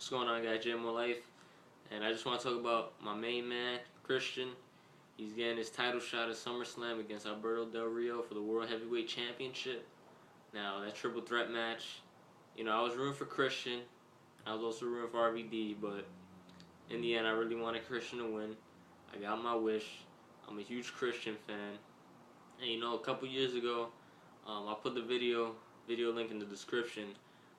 What's going on, guys? Jam More Life, and I just want to talk about my main man, Christian. He's getting his title shot at SummerSlam against Alberto Del Rio for the World Heavyweight Championship. Now, that triple threat match, I was rooting for Christian. I was also rooting for RVD, but in the end, I really wanted Christian to win. I got my wish. I'm a huge Christian fan. And a couple years ago, I put the video link in the description.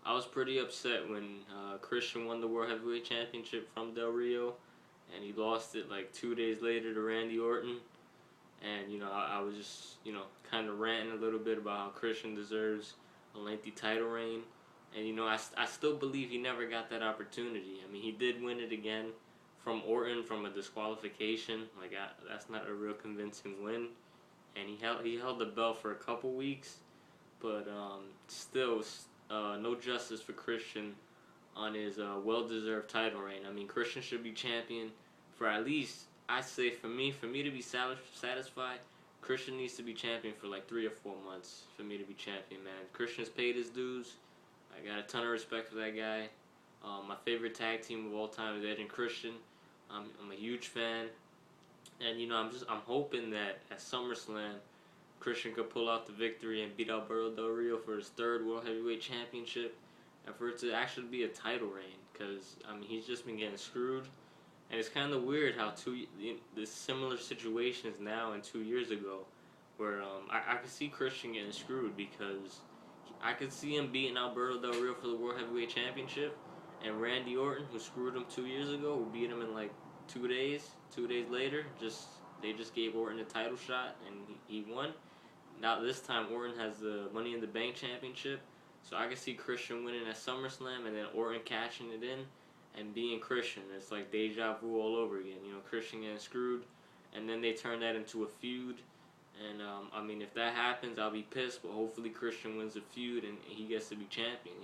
I was pretty upset when Christian won the World Heavyweight Championship from Del Rio, and he lost it like 2 days later to Randy Orton. And I was just kind of ranting a little bit about how Christian deserves a lengthy title reign. And I still believe he never got that opportunity. I mean, he did win it again from Orton from a disqualification. That's not a real convincing win. And he held the belt for a couple weeks, but still. No justice for Christian on his well-deserved title reign. I mean, Christian should be champion for at least, I say for me to be satisfied, Christian needs to be champion for like 3 or 4 months for me to be champion, man. Christian's paid his dues. I got a ton of respect for that guy. My favorite tag team of all time is Edge and Christian. I'm a huge fan, and I'm hoping that at SummerSlam, Christian could pull out the victory and beat Alberto Del Rio for his 3rd World Heavyweight Championship, and for it to actually be a title reign, because he's just been getting screwed. And it's kind of weird how the similar situations now and 2 years ago, where I could see Christian getting screwed, because I could see him beating Alberto Del Rio for the World Heavyweight Championship, and Randy Orton, who screwed him 2 years ago, who beat him in like 2 days. 2 days later, they just gave Orton a title shot and he won. Now this time Orton has the Money in the Bank Championship, so I can see Christian winning at SummerSlam and then Orton cashing it in and being Christian. It's like deja vu all over again. Christian getting screwed, and then they turn that into a feud. And if that happens, I'll be pissed. But hopefully Christian wins the feud and he gets to be champion.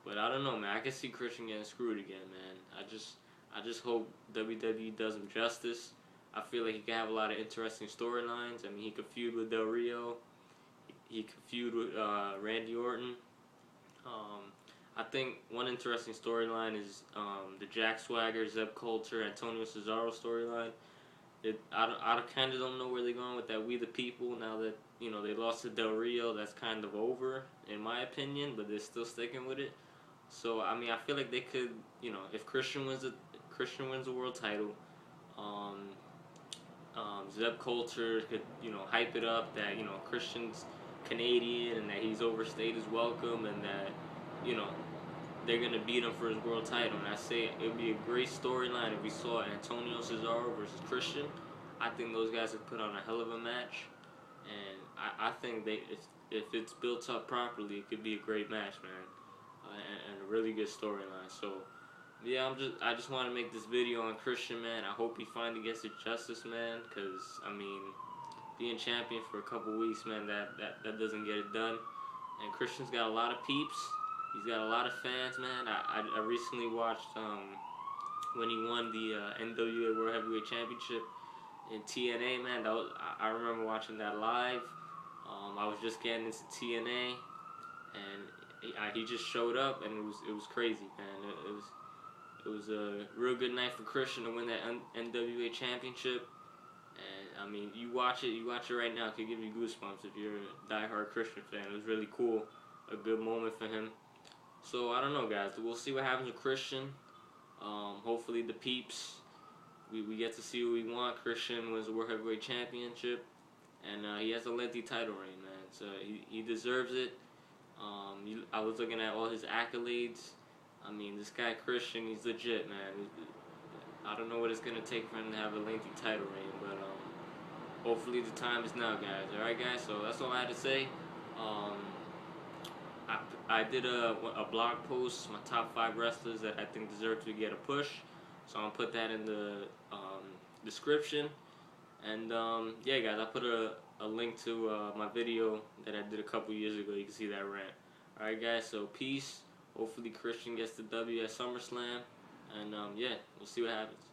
But I don't know, man. I can see Christian getting screwed again, man. I just hope WWE does him justice. I feel like he could have a lot of interesting storylines. He could feud with Del Rio. He could feud with Randy Orton. I think one interesting storyline is the Jack Swagger, Zeb Coulter, Antonio Cesaro storyline. I kind of don't know where they're going with that We the People now that they lost to Del Rio. That's kind of over in my opinion, but they're still sticking with it. So I feel like they could, if Christian wins the world title, Zeb Coulter could, hype it up that, Christian's Canadian and that he's overstayed his welcome and that, they're going to beat him for his world title. And I say it would be a great storyline if we saw Antonio Cesaro versus Christian. I think those guys would put on a hell of a match. And I think if it's built up properly, it could be a great match, man. And a really good storyline. So, yeah, I just want to make this video on Christian, man. I hope he finally gets his justice, man, because being champion for a couple weeks, man, that doesn't get it done. And Christian's got a lot of peeps. He's got a lot of fans, man. I recently watched when he won the NWA World Heavyweight Championship in TNA, man. I remember watching that live. I was just getting into TNA, and he just showed up, and it was crazy, man. It was a real good night for Christian to win that NWA Championship. And you watch it right now. It could give you goosebumps if you're a diehard Christian fan. It was really cool, a good moment for him. So I don't know, guys. We'll see what happens with Christian. Hopefully the peeps, we get to see what we want. Christian wins the World Heavyweight Championship, and he has a lengthy title reign, man. So he deserves it. I was looking at all his accolades. This guy Christian, he's legit, man. I don't know what it's going to take for him to have a lengthy title reign, but hopefully the time is now, guys. Alright, guys, so that's all I had to say. I did a blog post, my top 5 wrestlers that I think deserve to get a push. So I'm going to put that in the description. And yeah, guys, I put a link to my video that I did a couple years ago. You can see that rant. Alright, guys, so peace. Hopefully Christian gets the W at SummerSlam. And yeah, we'll see what happens.